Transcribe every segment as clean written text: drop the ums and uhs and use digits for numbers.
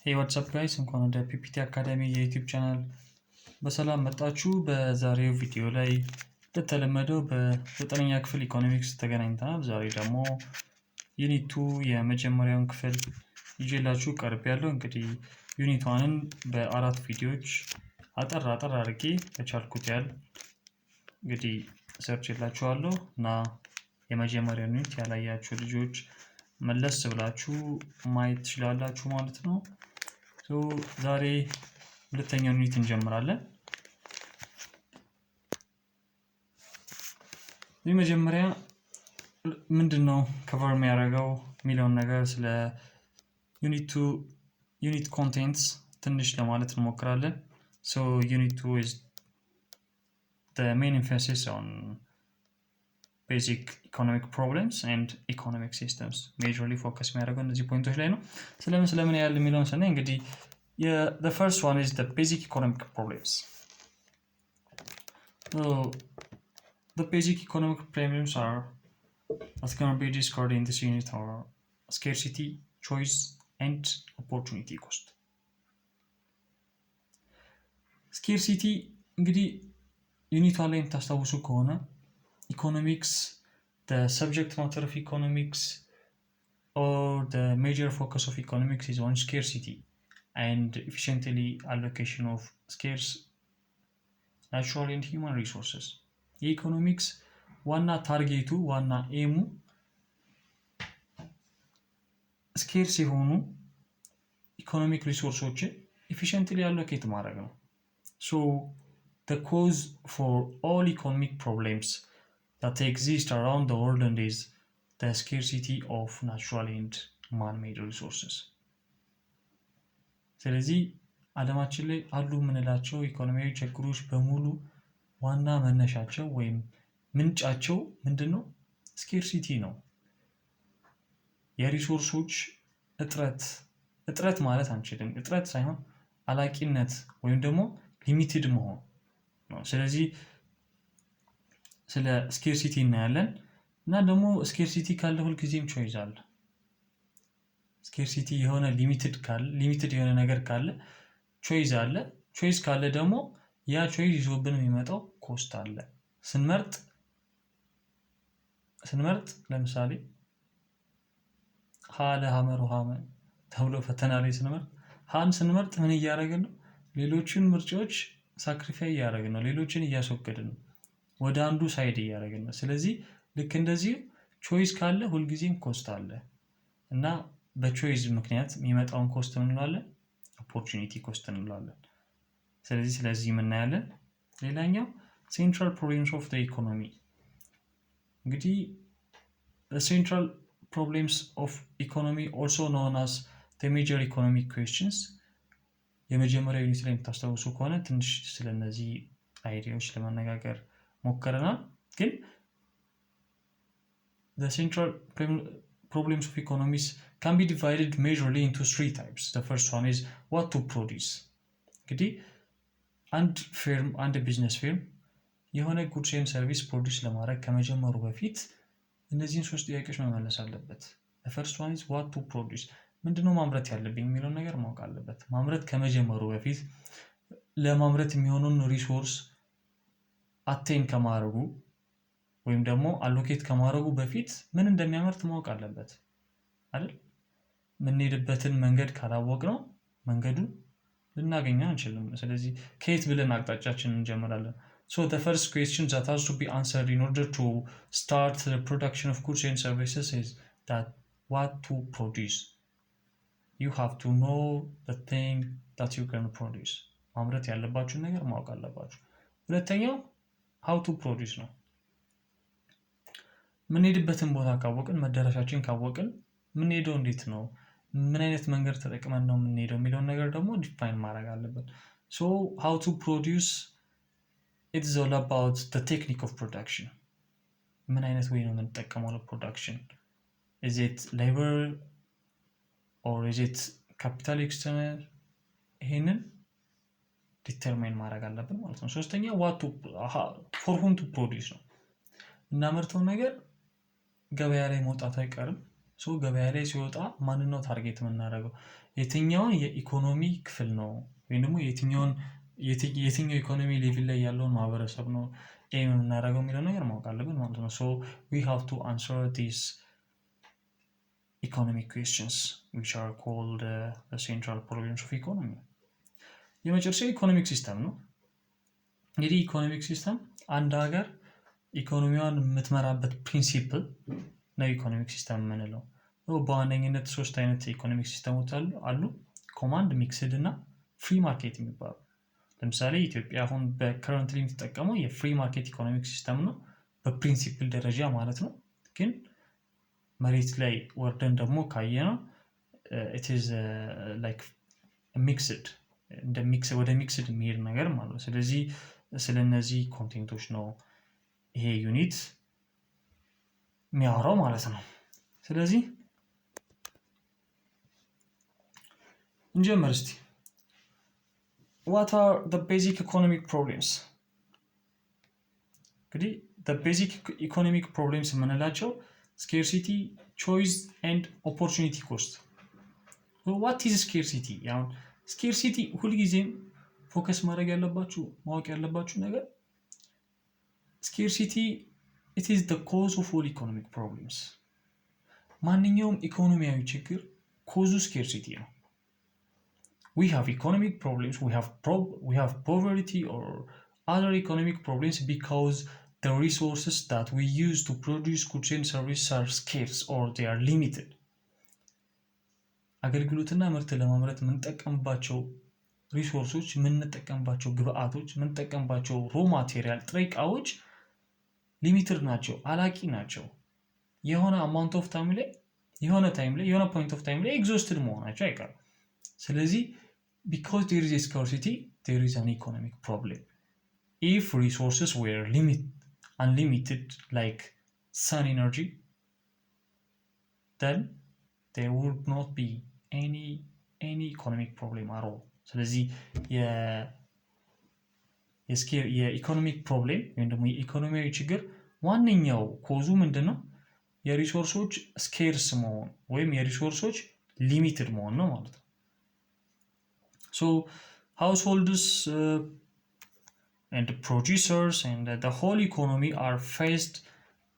Hey, what's up guys? እንኳን ወደ PPT አካዳሚ የዩቲዩብ ቻናል በሰላም መጣችሁ። በዛሬው ቪዲዮ ላይ እንደተለመደው በ9ኛ ክፍል ኢኮኖሚክስ ተገናኝተናል። ዛሬ ደግሞ ዩኒት 2 የመጀመሪያውን ክፍል ይዤላችሁ ቀርቤያለሁ። እንግዲህ ዩኒት 1ን በአራት ቪዲዮዎች አጠር አድርጌ በቻልኩት ያህል እንግዲህ ሰርችላችኋለሁ እና የመጀመሪያውን ዩኒት ያላያችሁ ልጆች መለስ ብላችሁ ማየት ትችላላችሁ ማለት ነው። ዛሬ ሁለተኛውን ዩኒት እንጀምራለን። የመጀመሪያ ምንድነው ከቨር የሚያደርገው የሚለውን ነገር ስለ ዩኒት ኮንቴንትስ ትንሽ ለማለት እንሞክራለን። So unit 2 is the main emphasis on basic economic problems and economic systems. Majorly focus የሚያደርገው እነዚህ ፖይንቶች ላይ ነው። ስለምን ያህል የሚለውን ስናይ እንግዲህ the first one is the basic economic problems. So the basic economic problems are what's going to be discussed in this unit are scarcity, choice, and opportunity cost. Scarcity እንግዲህ ዩኒት 1 ላይ የምታስታውሱ ከሆነ economics, the subject matter of economics or the major focus of economics is on scarcity and efficiently allocation of scarce natural and human resources. የኢኮኖሚክስ ዋና ታርጌቱ ዋና ኤሙ ስኬርስ የሆኑ ኢኮኖሚክ ሪሶርሶችን efficiently allocate ማድረግ ነው። So the cause for all economic problems that exist around the world is the scarcity of natural and man-made resources. ስለዚህ ዓለማችን ላይ አሉ የምንላቸው ኢኮኖሚያዊ ችግሮች በሙሉ ዋና መነሻቸው ወይም ምንጫቸው ምንድነው? ስኬርሲቲ ነው። የሪሶርሶች እጥረት ማለት አንችልም። እጥረት ሳይሆን አላቂነት ወይም ደግሞ ሊሚትድ መሆን ነው። ስለዚህ ስለ ስኬርሲቲ እናያለን እና ደግሞ ስኬርሲቲ ካለ ሁልጊዜም ቾይስ አለ። ስኬርሲቲ የሆነ ሊሚትድ የሆነ ነገር ካለ ቾይስ አለ። ቾይስ ካለ ደግሞ ያ ቾይስ ይዞብን የሚመጣው ኮስት አለ። ስንመርጥ ለምሳሌ ሃለ ሐመር ውሃመ ተብሎ ፈተና ላይ ስንመርጥ ምን እያደረግን ነው? ሌሎችን ምርጫዎች ሳክሪፋይ እያደረግን ነው። ሌሎችን እያስወገድን ነው። ወደ አንዱ ሳይድ እያደረግን ነው። ስለዚህ ልክ እንደዚህ ቾይስ ካለ ሁልጊዜም ኮስት አለ እና በቾይስ ምክንያት የሚመጣውን ኮስት እንለዋለን ኦፖርቹኒቲ ኮስት እንለዋለን። ስለዚህ እናያለን። ሌላኛው ሴንትራል ፕሮብሌምስ ኦፍ ዘ ኢኮኖሚ እንግዲህ ሴንትራል ፕሮብሌምስ ኦፍ ኢኮኖሚ also known as the major economic questions የመጀመሪያው ዩኒት ላይ የምታስታውሱ ከሆነ ትንሽ ስለነዚህ አይዲያዎች ለመነጋገር ሞክረናል። ግን the central problems of economies can be divided majorly into three types. The first one is what to produce. እንግዲህ አንድ ቢዝነስ ፊርም የሆነ ጉድስ ኤንድ ሰርቪስ ፕሮዲውስ ለማድረግ ከመጀመሩ በፊት እነዚህን ሶስት ጥያቄዎች መመለስ አለበት። the first one is what to produce ምንድነው ማምረት ያለብኝ የሚለውን ነገር ማወቅ አለበት። ማምረት ከመጀመሩ በፊት ለማምረት የሚሆነውን ሪሶርስ አቴን ከማድረጉ ወይም ደግሞ አሎኬት ከማድረጉ በፊት ምን እንደሚያመርት ማወቅ አለበት አይደል? የምንሄድበትን መንገድ ካላወቅነው መንገዱን ልናገኘው አንችልም። ስለዚህ ከየት ብለን አቅጣጫችንን እንጀምራለን? So the first question that has to be answered in order to start the production of goods and services is that what to produce. You have to know the thing that you can produce. ማምረት ያለባችሁን ነገር ማወቅ አለባችሁ። ሁለተኛው how to produce ነው። የምንሄድበትን ቦታ ካወቅን መዳረሻችን ካወቅን የምንሄደው እንዴት ነው? ምን አይነት መንገድ ተጠቅመን ነው የምንሄደው የሚለውን ነገር ደግሞ ዲፋይን ማድረግ አለብን። So how to produce it is all about the technique of production. ምን አይነት ወይ ነው የምንጠቀመው ለፕሮዳክሽን? Is it labor or is it capital external? ይሄንን ዲተርማይን ማድረግ አለብን ማለት ነው። ሶስተኛው for whom to produce ነው። እናመርተው ነገር ገበያ ላይ መውጣት አይቀርም። ሶ ገበያ ላይ ሲወጣ ማንን ነው ታርጌት የምናደርገው? የትኛውን የኢኮኖሚ ክፍል ነው ወይም ደግሞ የትኛው ኢኮኖሚ ሌቭል ላይ ያለውን ማህበረሰብ ነው ኤም የምናደርገው የሚለው ነገር ማወቅ አለብን ማለት ነው። ሶ we have to answer these economic questions which are called the central problems of economy። የመጨረሻው ኢኮኖሚክ ሲስተም ነው። እንግዲህ ኢኮኖሚክ ሲስተም አንድ ሀገር ኢኮኖሚዋን የምትመራበት ፕሪንሲፕል ነው ኢኮኖሚክ ሲስተም የምንለው። በዋነኝነት 3 አይነት ኢኮኖሚክ ሲስተሞች አሉ፣ ኮማንድ፣ ሚክስድ እና ፍሪ ማርኬት የሚባሉ። ለምሳሌ ኢትዮጵያ አሁን በከረንትሊ የምትጠቀመው የፍሪ ማርኬት ኢኮኖሚክ ሲስተም ነው በፕሪንሲፕል ደረጃ ማለት ነው። ግን መሬት ላይ ወርደን ደግሞ ካየነው it is like ሚክስድ ወደ ሚክስድ የሚሄድ ነገር ማለት ነው። ስለዚህ ስለነዚህ ኮንቴንቶች ነው ይሄ ዩኒት የሚያወራው ማለት ነው። ስለዚህ እንጀምር እስቲ። what are the basic economic problems? እንግዲህ the basic economic problems የምንላቸው scarcity, choice and opportunity cost። so what is scarcity? ያው scarcity ሁልጊዜም ፎከስ ማወቅ ያለባችሁ ነገር scarcity it is the cause of all economic problems። ማንኛውም ኢኮኖሚያዊ ችግር ኮዙ scarcity ነው። we have economic problems, we have poverty or other economic problems because the resources that we use to produce goods and services are scarce or they are limited። አገልግሎትና ምርት ለማምረት የምንጠቀምባቸው ሪሶርሶች፣ የምንጠቀምባቸው ግብአቶች፣ የምንጠቀምባቸው ሮ ማቴሪያል ጥሬ ዕቃዎች ሊሚትድ ናቸው፣ አላቂ ናቸው። የሆነ አማውንት ኦፍ ታይም ላይ የሆነ ፖይንት ኦፍ ታይም ላይ ኤግዞስትድ መሆናቸው አይቀርም። ስለዚህ because there is a scarcity there is an economic problem. if resources were unlimited like sun energy, then there would not be any economic problem at all. ስለዚህ የኢኮኖሚክ ፕሮብሌም ወይም ደግሞ የኢኮኖሚያዊ ችግር ዋነኛው ኮዙ ምንድነው? የሪሶርሶች ስኬርስ መሆን ወይም የሪሶርሶች ሊሚትድ መሆን ነው ማለት ነው። so households and producers and the whole economy are faced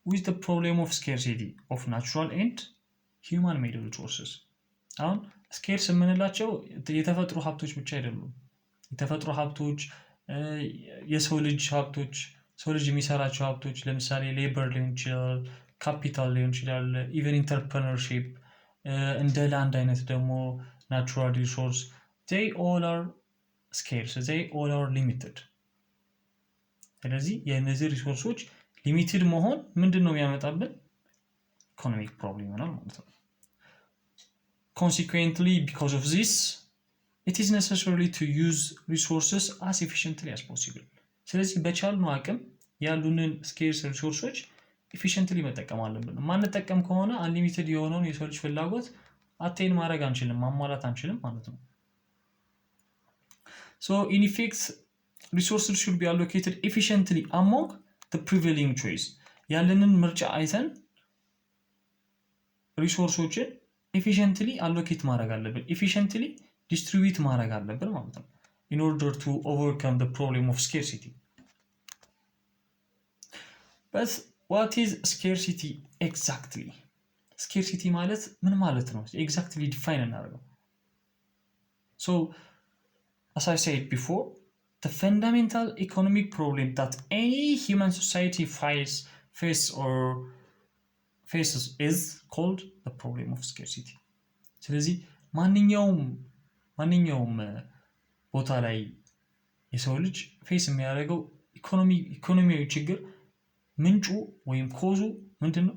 with the problem of scarcity of natural and human made resources። አሁን ስኬርስ የምንላቸው የተፈጥሮ ሀብቶች ብቻ አይደሉም። የተፈጥሮ ሀብቶች፣ የሰው ልጅ ሀብቶች፣ ሰው ልጅ የሚሰራቸው ሀብቶች፣ ለምሳሌ ሌበር ሊሆን ይችላል፣ ካፒታል ሊሆን ይችላል፣ ኢቨን ኢንተርፕረነርሺፕ፣ እንደ ላንድ አይነት ደግሞ ናቹራል ሪሶርስ they all are scarce, they all are limited። ስለዚህ የእነዚህ ሪሶርሶች ሊሚትድ መሆን ምንድን ነው የሚያመጣብን? ኢኮኖሚክ ፕሮብሌም ይሆናል ማለት ነው። consequently because of this it is necessary to use resources as efficiently as possible። ስለዚህ በቻልነው አቅም ያሉንን ስኬርስ ሪሶርሶች ኤፊሽንትሊ መጠቀም አለብን። ማንጠቀም ከሆነ አንሊሚትድ የሆነውን የሰው ልጅ ፍላጎት አቴን ማድረግ አንችልም፣ ማሟላት አንችልም ማለት ነው። so in effect resources should be allocated efficiently among the prevailing choice። ያለንን ምርጫ አይተን ሪሶርሶችን ኤፊሽንትሊ አሎኬት ማድረግ አለብን፣ ኤፊሽንትሊ ዲስትሪቢዩት ማድረግ አለብን ማለት ነው in order to overcome the problem of scarcity። but what is scarcity exactly? scarcity ማለት ምን ማለት ነው? exactly define እናደርገው። so as I said before, the fundamental economic problem that any human society faces is called the problem of scarcity። ስለዚህ ማንኛውም ቦታ ላይ የሰው ልጅ ፌስ የሚያደርገው ኢኮኖሚያዊ ችግር ምንጩ ወይም ኮዙ ምንድነው?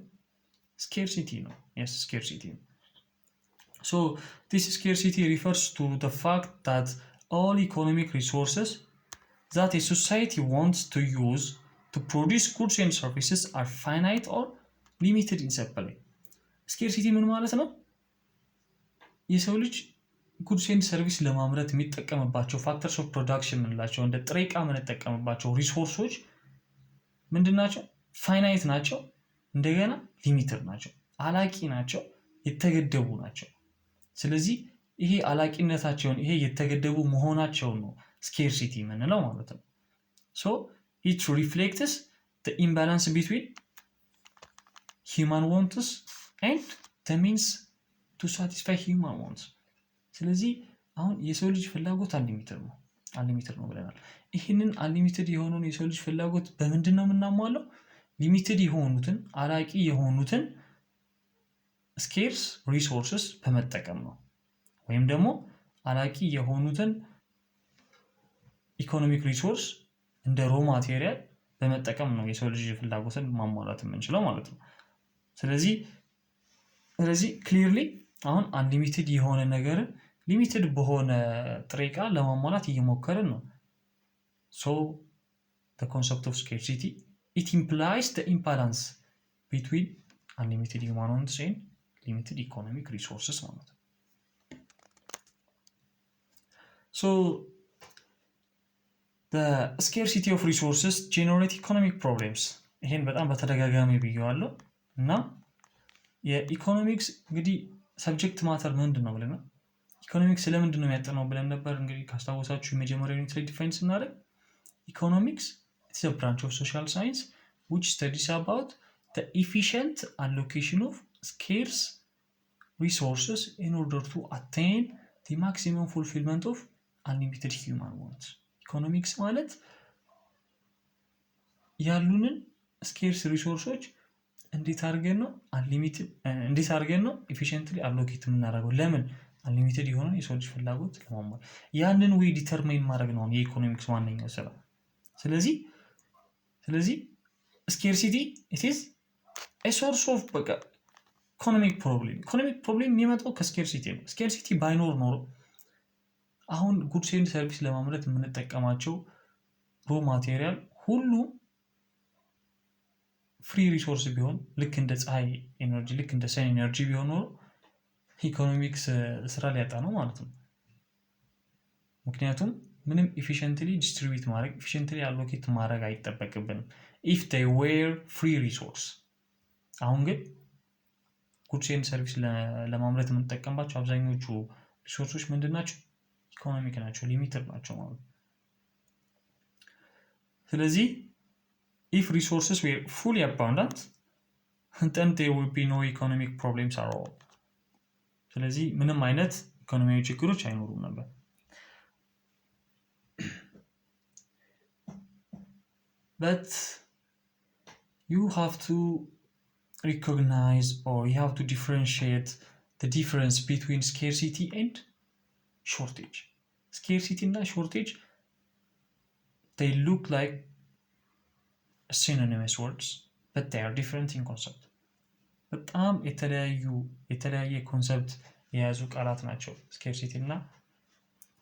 ስኬርሲቲ ነው። yes, scarcity። so this scarcity refers to the fact that all economic resources that a society wants to use to produce goods and services are finite or limited in supply። scarcity ምን ማለት ነው? የሰው ልጅ ጉድስ ኤንድ ሰርቪስ ለማምረት የሚጠቀምባቸው ፋክተርስ ኦፍ ፕሮዳክሽን የምንላቸው እንደ ጥሬ ዕቃ የምንጠቀምባቸው ሪሶርሶች ምንድን ናቸው? ፋይናይት ናቸው፣ እንደገና ሊሚትድ ናቸው፣ አላቂ ናቸው፣ የተገደቡ ናቸው። ስለዚህ ይሄ አላቂነታቸውን ይሄ የተገደቡ መሆናቸውን ነው ስኬርሲቲ የምንለው ማለት ነው። ሶ it reflects the imbalance between human wants and the means to satisfy human wants። ስለዚህ አሁን የሰው ልጅ ፍላጎት አንሊሚትድ ነው ብለናል። ይህንን አንሊሚትድ የሆነውን የሰው ልጅ ፍላጎት በምንድን ነው የምናሟለው? ሊሚትድ የሆኑትን አላቂ የሆኑትን ስኬርስ ሪሶርስስ በመጠቀም ነው። ወይም ደግሞ አላቂ የሆኑትን ኢኮኖሚክ ሪሶርስ እንደ ሮ ማቴሪያል በመጠቀም ነው የሰው ልጅ ፍላጎትን ማሟላት የምንችለው ማለት ነው። ስለዚህ ክሊርሊ አሁን አንሊሚትድ የሆነ ነገርን ሊሚትድ በሆነ ጥሬ ዕቃ ለማሟላት እየሞከርን ነው። ሶ the concept of scarcity it implies the imbalance between unlimited human wants and limited economic resources ማለት ነው። So the scarcity of resources generate economic problems ይሄን በጣም በተደጋጋሚ ብየዋለሁ። እና የኢኮኖሚክስ እንግዲህ ሰብጀክት ማተር ምንድን ነው ብለናል። ኢኮኖሚክስ ስለምንድን ነው የሚያጠናው ብለን ነበር። እንግዲህ ካስታወሳችሁ የመጀመሪያ ዩኒት ላይ ዲፋይን ስናደርግ ኢኮኖሚክስ it's a branch of social science which studies about the efficient allocation of scarce resources in order to attain the maximum fulfillment of unlimited human wants። ኢኮኖሚክስ ማለት ያሉንን ስኬርስ ሪሶርሶች እንዴት አድርገን ነው ኤፊሽንትሊ አሎኬት የምናደርገው? ለምን? አንሊሚትድ የሆነን የሰው ልጅ ፍላጎት ለማሟላት ያንን ወይ ዲተርማይን ማድረግ ነው የኢኮኖሚክስ ዋነኛው ስራ። ስለዚህ ስኬርሲቲ it is a source of ኢኮኖሚክ ፕሮብሌም የሚመጣው ከስኬርሲቲ ነው። ስኬርሲቲ ባይኖር ኖሮ አሁን ጉድስ ኤንድ ሰርቪስ ለማምረት የምንጠቀማቸው ሮ ማቴሪያል ሁሉ ፍሪ ሪሶርስ ቢሆን ልክ እንደ ፀሐይ ኤነርጂ ልክ እንደ ሰን ኤነርጂ ቢሆን ኖሮ ኢኮኖሚክስ ስራ ሊያጣ ነው ማለት ነው። ምክንያቱም ምንም ኤፊሽንትሊ ዲስትሪቢዩት ማድረግ ኤፊሽንትሊ አሎኬት ማድረግ አይጠበቅብንም if they were free resource። አሁን ግን ጉድስ ኤንድ ሰርቪስ ለማምረት የምንጠቀምባቸው አብዛኞቹ ሪሶርሶች ምንድን ናቸው? ኢኮኖሚክ ናቸው፣ ሊሚትድ ናቸው ማለት ነው። ስለዚህ if resources were fully abundant then there would be no economic problems at all። ስለዚህ ምንም አይነት ኢኮኖሚያዊ ችግሮች አይኖሩም ነበር። but you have to recognize or you have to differentiate the difference between scarcity and shortage። scarcity እና shortage they look like synonymous words but they are different in concept። በጣም የተለያየ ኮንሰፕት የያዙ ቃላት ናቸው ስኬርሲቲ እና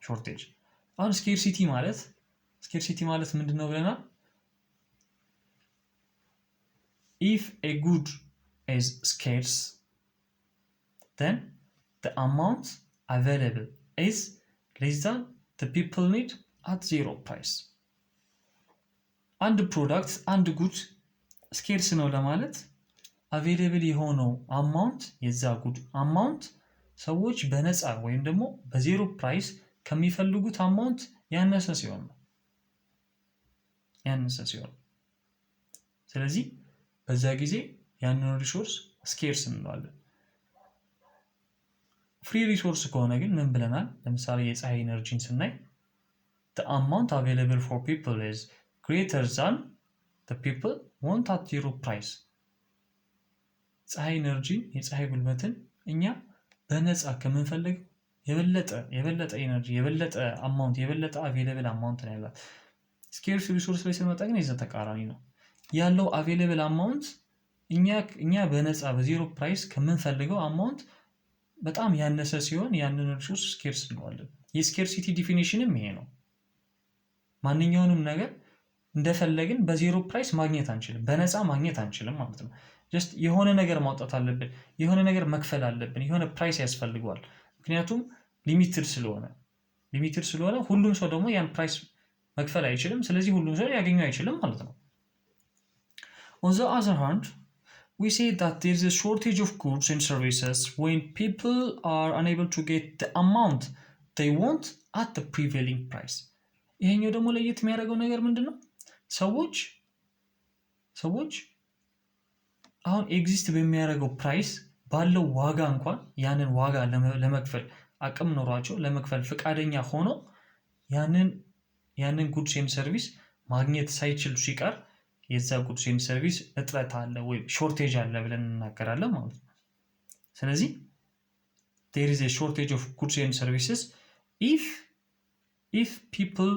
ሾርቴጅ። አሁን ስኬርሲቲ ማለት ምንድነው ብለናል? if a good is scarce then the amount available is less than the people need at zero price። አንድ ፕሮዳክት አንድ ጉድ ስኬርስ ነው ለማለት አቬሌብል የሆነው አማውንት የዛ ጉድ አማውንት ሰዎች በነፃ ወይም ደግሞ በዜሮ ፕራይስ ከሚፈልጉት አማውንት ያነሰ ሲሆን ነው። ስለዚህ በዛ ጊዜ ያንን ሪሶርስ ስኬርስ እንለዋለን። ፍሪ ሪሶርስ ከሆነ ግን ምን ብለናል? ለምሳሌ የፀሐይ ኤነርጂን ስናይ the amount available for people is greater than the people want at zero price። ፀሐይ ኤነርጂን የፀሐይ ጉልበትን እኛ በነፃ ከምንፈልግ የበለጠ ኤነርጂ የበለጠ አማውንት የበለጠ አቬሌብል አማውንት ነው ያላት። ስኬርስ ሪሶርስ ላይ ስንመጣ ግን የዛ ተቃራኒ ነው ያለው። አቬሌብል አማውንት እኛ በነፃ በዜሮ ፕራይስ ከምንፈልገው አማውንት በጣም ያነሰ ሲሆን ያንን ሪሶርስ ስኬርስ እንለዋለን። የስኬርሲቲ ዲፊኒሽንም ይሄ ነው። ማንኛውንም ነገር እንደፈለግን በዜሮ ፕራይስ ማግኘት አንችልም፣ በነፃ ማግኘት አንችልም ማለት ነው። ጀስት የሆነ ነገር ማውጣት አለብን፣ የሆነ ነገር መክፈል አለብን፣ የሆነ ፕራይስ ያስፈልገዋል። ምክንያቱም ሊሚትድ ስለሆነ ሁሉም ሰው ደግሞ ያን ፕራይስ መክፈል አይችልም። ስለዚህ ሁሉም ሰው ሊያገኘው አይችልም ማለት ነው። On the other hand we say that there is a shortage of goods and services when people are unable to get the amount they want at the prevailing price. ይሄኛው ደግሞ ለየት የሚያደርገው ነገር ምንድን ነው? ሰዎች አሁን ኤግዚስት በሚያደርገው ፕራይስ ባለው ዋጋ እንኳን ያንን ዋጋ ለመክፈል አቅም ኖሯቸው ለመክፈል ፈቃደኛ ሆነው ያንን ጉድስ ኤንድ ሰርቪስ ማግኘት ሳይችሉ ሲቀር የዛ ጉድስ ኤንድ ሰርቪስ እጥረት አለ ወይ ሾርቴጅ አለ ብለን እናገራለን ማለት ነው። ስለዚህ there is a shortage of goods and services if people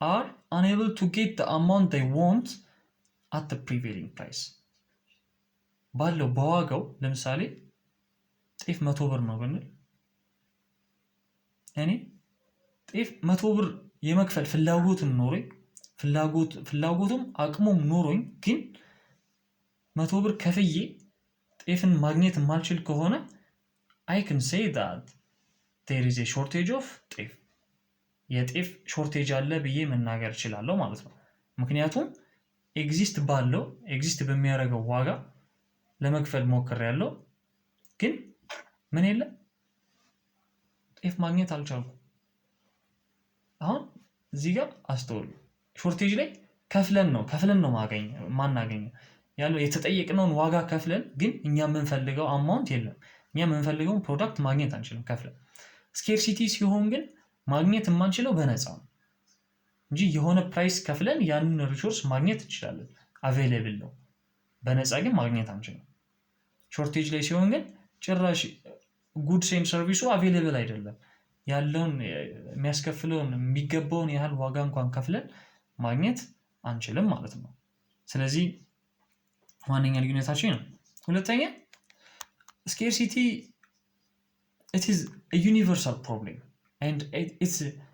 are unable to get the amount they want at the prevailing price. ባለው በዋጋው ለምሳሌ ጤፍ 100 ብር ነው ብንል እኔ ጤፍ 100 ብር የመክፈል ፍላጎቱም አቅሙም ኖሮኝ ግን 100 ብር ከፍዬ ጤፍን ማግኘት የማልችል ከሆነ I can say that there is a shortage of ጤፍ የጤፍ ሾርቴጅ አለ ብዬ መናገር እችላለሁ ማለት ነው። ምክንያቱም ኤግዚስት በሚያደርገው ዋጋ ለመክፈል ሞክሬያለሁ ግን ምን የለም ጤፍ ማግኘት አልቻልኩም። አሁን እዚህ ጋር አስተውሉ። ሾርቴጅ ላይ ከፍለን ነው ማናገኘው ያለው የተጠየቅነውን ዋጋ ከፍለን ግን እኛ የምንፈልገው አማውንት የለም። እኛ የምንፈልገውን ፕሮዳክት ማግኘት አንችልም ከፍለን። ስኬርሲቲ ሲሆን ግን ማግኘት የማንችለው በነፃ ነው እንጂ የሆነ ፕራይስ ከፍለን ያንን ሪሶርስ ማግኘት እንችላለን። አቬይለብል ነው። በነፃ ግን ማግኘት አንችልም። ሾርቴጅ ላይ ሲሆን ግን ጭራሽ ጉድስ ኤንድ ሰርቪሱ አቬይለብል አይደለም። ያለውን የሚያስከፍለውን የሚገባውን ያህል ዋጋ እንኳን ከፍለን ማግኘት አንችልም ማለት ነው። ስለዚህ ዋነኛ ልዩነታችን ነው። ሁለተኛ ስኬርሲቲ it is a universal problem and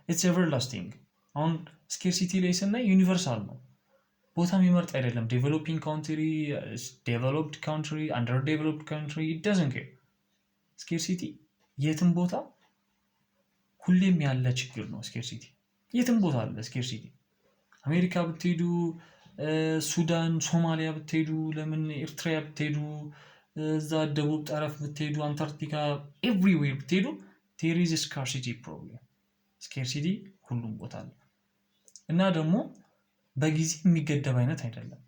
it's everlasting. አሁን ስኬርሲቲ ላይ ስናይ ዩኒቨርሳል ነው። ቦታ የሚመርጥ አይደለም። ዴቨሎፒንግ ካንትሪ፣ ዴቨሎፕድ ካንትሪ፣ አንደር ዴቨሎፕድ ካንትሪ it doesn't care. ስኬርሲቲ የትም ቦታ ሁሌም ያለ ችግር ነው። ስኬርሲቲ የትም ቦታ አለ። ስኬርሲቲ አሜሪካ ብትሄዱ፣ ሱዳን፣ ሶማሊያ ብትሄዱ፣ ለምን ኤርትራ ብትሄዱ፣ እዛ ደቡብ ጠረፍ ብትሄዱ፣ አንታርክቲካ ኤቭሪዌር ብትሄዱ there is a scarcity problem. ስኬርሲቲ ሁሉም ቦታ አለ እና ደግሞ በጊዜ የሚገደብ አይነት አይደለም።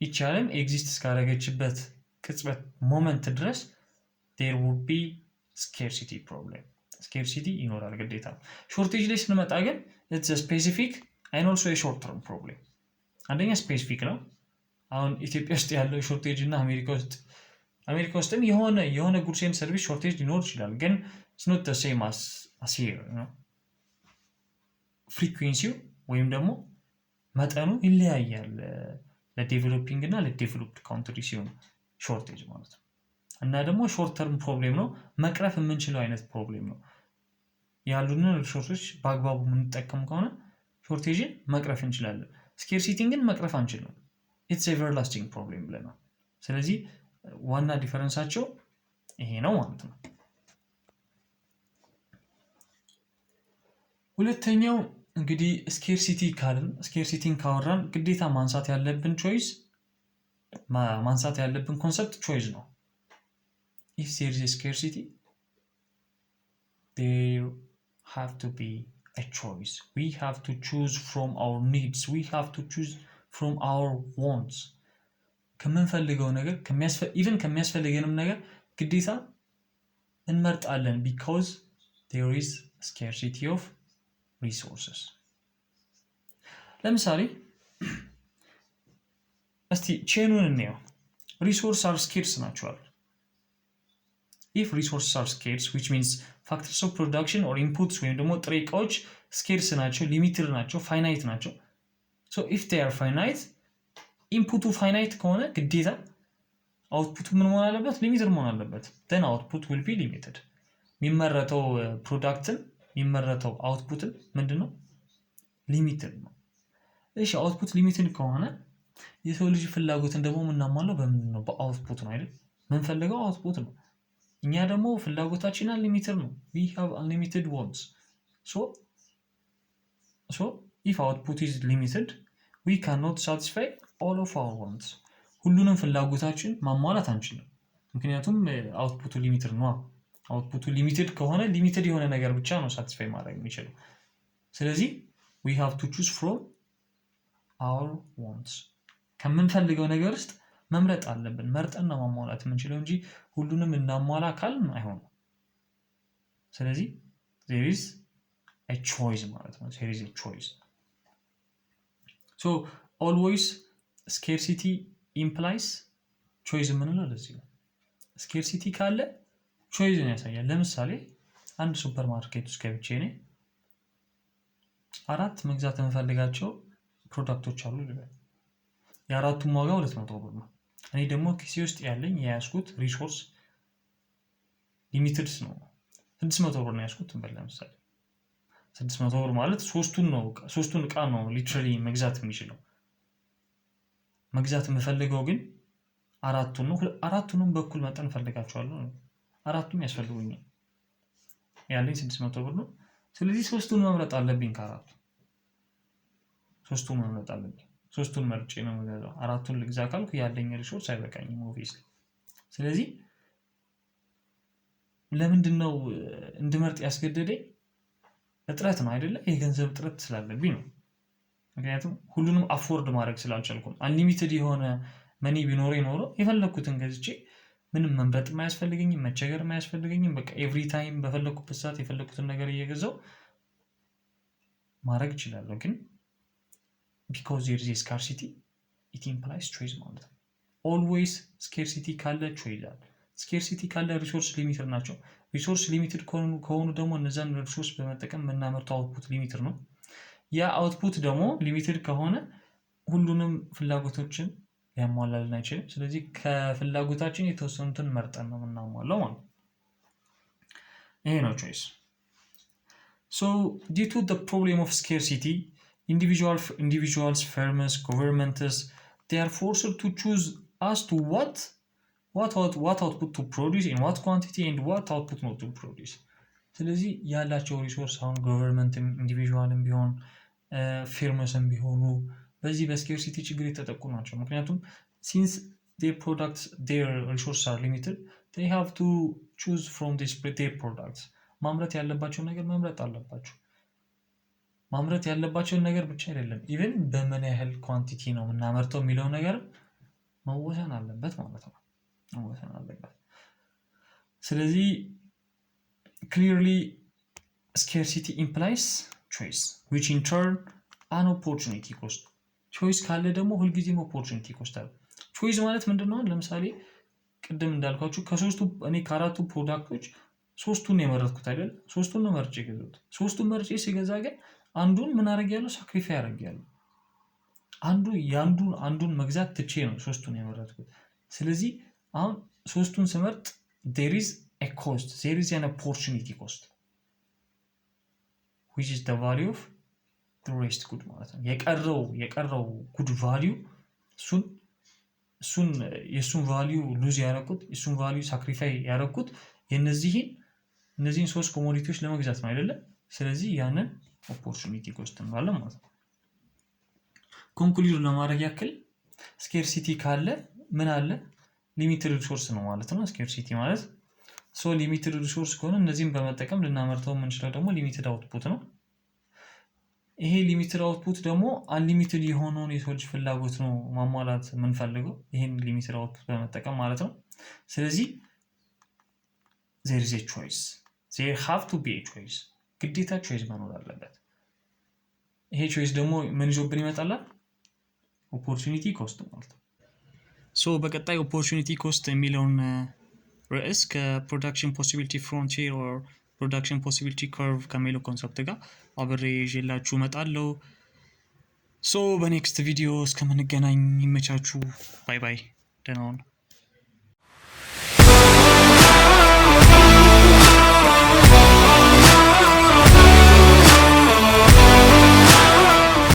ይቻለም ኤግዚስት እስካደረገችበት ቅጽበት ሞመንት ድረስ there would be scarcity problem. ስኬርሲቲ ይኖራል ግዴታ። ሾርቴጅ ላይ ስንመጣ ግን it's a specific and also a short term problem. አንደኛ ስፔሲፊክ ነው። አሁን ኢትዮጵያ ውስጥ ያለው ሾርቴጅ እና አሜሪካ ውስጥም የሆነ ጉድስ ኤንድ ሰርቪስ ሾርቴጅ ሊኖር ይችላል ግን it's not the same as here, you know. ፍሪኩዌንሲው ወይም ደግሞ መጠኑ ይለያያል ለዴቨሎፒንግ እና ለዴቨሎፕድ ካንትሪ ሲሆን ሾርቴጅ ማለት ነው። እና ደግሞ ሾርት ተርም ፕሮብሌም ነው፣ መቅረፍ የምንችለው አይነት ፕሮብሌም ነው። ያሉንን ሪሶርሶች በአግባቡ የምንጠቀም ከሆነ ሾርቴጅን መቅረፍ እንችላለን። ስኬርሲቲን ግን መቅረፍ አንችልም። ኢትስ ኤቨርላስቲንግ ፕሮብሌም ብለናል። ስለዚህ ዋና ዲፈረንሳቸው ይሄ ነው ማለት ነው። ሁለተኛው እንግዲህ ስኬርሲቲን ካወራን ግዴታ ማንሳት ያለብን ኮንሰፕት ቾይስ ነው። if there is a scarcity there have to be a choice. We have to choose from our needs. We have to choose from our wants. ከምንፈልገው ነገር ከሚያስፈልገንም ነገር ግዴታ እንመርጣለን because there is scarcity of resources. ለምሳሌ እስቲ ቼኑን እንየው። resources are scarce ናቸዋል። if resources are scarce which means factors of production or inputs ወይም ደግሞ ጥሬ ዕቃዎች scarce ናቸው፣ ሊሚትድ ናቸው፣ ፋይናይት ናቸው። so if they are finite ኢንፑቱ ፋይናይት ከሆነ ግዴታ አውትፑቱ ምን መሆን አለበት? ሊሚትድ መሆን አለበት። then output will be limited. የሚመረተው ፕሮዳክትን የሚመረተው አውትፑትን ምንድነው? ሊሚትድ ነው። እሺ አውትፑት ሊሚትድ ከሆነ የሰው ልጅ ፍላጎትን ደግሞ የምናሟላው በምንድን ነው? በአውትፑት ነው አይደል? የምንፈልገው አውትፑት ነው። እኛ ደግሞ ፍላጎታችን unlimited ነው። we have unlimited wants. so if output is limited we cannot satisfy all of our wants. ሁሉንም ፍላጎታችን ማሟላት አንችልም። ምክንያቱም አውትፑቱ ሊሚትድ ነው። አውትፑቱ ሊሚትድ ከሆነ ሊሚትድ የሆነ ነገር ብቻ ነው ሳቲስፋይ ማድረግ የሚችለው። ስለዚህ we have to choose from our wants ከምንፈልገው ነገር ውስጥ መምረጥ አለብን። መርጠን ነው ማሟላት የምንችለው እንጂ ሁሉንም እናሟላ ካልን አይሆንም። ስለዚህ there is a choice ማለት ነው። there is a choice. So always scarcity implies choice የምንለው ለዚህ ነው። scarcity ካለ choice-ን ያሳያል። ለምሳሌ አንድ ሱፐር ማርኬት ውስጥ ገብቼ እኔ 4 መግዛት የምፈልጋቸው ፕሮዳክቶች አሉ ልበል። የአራቱም ዋጋ 200 ብር ነው። እኔ ደግሞ ኪሴ ውስጥ ያለኝ የያዝኩት ሪሶርስ ሊሚትድ ነው። 600 ብር ነው ያዝኩት እንበል። ለምሳሌ 600 ብር ማለት ሶስቱን ዕቃ ነው ሊትራሊ መግዛት የሚችለው። መግዛት የምፈልገው ግን አራቱን ነው። አራቱንም በኩል መጠን ፈልጋቸዋለሁ። አራቱም ያስፈልጉኛል። ያለኝ 600 ብር ነው። ስለዚህ ሶስቱን መምረጥ አለብኝ። ከአራቱ ሶስቱን መምረጥ አለብኝ። ሶስቱን መርጬ ነው የምገዛው። አራቱን ልግዛ ካልኩ ያለኝ ሪሶርስ አይበቃኝም ኦብቪየስሊ። ስለዚህ ለምንድን ነው እንድመርጥ ያስገደደኝ? እጥረት ነው አይደለ? የገንዘብ እጥረት ስላለብኝ ነው። ምክንያቱም ሁሉንም አፎርድ ማድረግ ስላልቻልኩም። አንሊሚትድ የሆነ መኒ ቢኖረኝ ኖሮ የፈለኩትን ገዝቼ ምንም መምረጥ የማያስፈልገኝም፣ መቸገር የማያስፈልገኝም። በቃ ኤቭሪ ታይም በፈለኩበት ሰዓት የፈለኩትን ነገር እየገዛው ማድረግ እችላለሁ። ግን because there is a scarcity it implies choice ማለት ነው። always scarcity ካለ choice አለ። scarcity ካለ ሪሶርስ ሊሚትድ ናቸው። ሪሶርስ ሊሚትድ ከሆኑ ደግሞ እነዛን ሪሶርስ በመጠቀም የምናመርተው አውትፑት ሊሚትድ ነው። ያ አውትፑት ደግሞ ሊሚትድ ከሆነ ሁሉንም ፍላጎቶችን ሊያሟላልን አይችልም። ስለዚህ ከፍላጎታችን የተወሰኑትን መርጠን ነው የምናሟላው ማለት ነው። ይሄ ነው choice. So due to the problem of scarcity, individuals, firms, governments, they are forced to choose as to what output to produce, in what quantity, and what output not to produce. ስለዚህ ያላቸው ሪሶርስ አሁን ገቨርንመንትም ኢንዲቪጁዋልም ቢሆን ፊርምስም ቢሆኑ በዚህ በስኬርሲቲ ችግር የተጠቁ ናቸው። ምክንያቱም since their products, their resources are limited, they have to choose from their products. ማምረት ያለባቸው ነገር መምረጥ አለባቸው። ማምረት ያለባቸውን ነገር ብቻ አይደለም ኢቭን በምን ያህል ኳንቲቲ ነው የምናመርተው የሚለው ነገር መወሰን አለበት ማለት ነው። መወሰን አለበት። ስለዚህ clearly scarcity implies choice, which in turn an opportunity cost. choice ካለ ደግሞ ሁልጊዜም opportunity cost አለ። choice ማለት ምንድነው? ለምሳሌ ቅድም እንዳልኳችሁ እኔ ከአራቱ ፕሮዳክቶች ሶስቱን የመረጥኩት አይደል? ሶስቱን ነው መርጬ ገዛሁት። ሶስቱን መርጬ ሲገዛ ግን አንዱን ምን አደርጋለሁ? ሳክሪፋይ አደርጋለሁ። አንዱን መግዛት ትቼ ነው ሶስቱን የመረጥኩት። ስለዚህ አሁን ሶስቱን ስመርጥ there is a cost, there is an opportunity cost, which is the value of the rest good ማለት ነው። የቀረው good value የሱን value lose ያደረኩት የሱን value ሳክሪፋይ ያደረኩት እነዚህን ሶስት ኮሞዲቲዎች ለመግዛት ነው አይደለ? ስለዚህ ያንን ኦፖርቹኒቲ ኮስት እንላለን ማለት ነው። ኮንክሉድ ለማድረግ ያክል ስኬርሲቲ ካለ ምን አለ? ሊሚትድ ሪሶርስ ነው ማለት ነው ስኬርሲቲ ማለት። ሊሚትድ ሪሶርስ ከሆነ እነዚህን በመጠቀም ልናመርተው የምንችለው ደግሞ ሊሚትድ አውትፑት ነው። ይሄ ሊሚትድ አውትፑት ደግሞ አንሊሚትድ የሆነውን የሰው ልጅ ፍላጎት ነው ማሟላት የምንፈልገው ይሄን ሊሚትድ አውትፑት በመጠቀም ማለት ነው። ስለዚህ there is a choice, there have to be a choice, ግዴታ choice መኖር አለበት። ይሄ choice ደግሞ ምን ይዞብን ይመጣል? ኦፖርቹኒቲ ኮስት ማለት ነው። በቀጣይ ኦፖርቹኒቲ ኮስት የሚለውን ርዕስ ከፕሮዳክሽን ፖሲቢሊቲ ፍሮንቲር ኦር ፕሮዳክሽን ፖሲቢሊቲ ከርቭ ከሚለው ኮንሰፕት ጋር አብሬ ይዤላችሁ እመጣለሁ። በኔክስት ቪዲዮ እስከምንገናኝ ይመቻችሁ። ባይ ባይ። ደህና ሁኑ።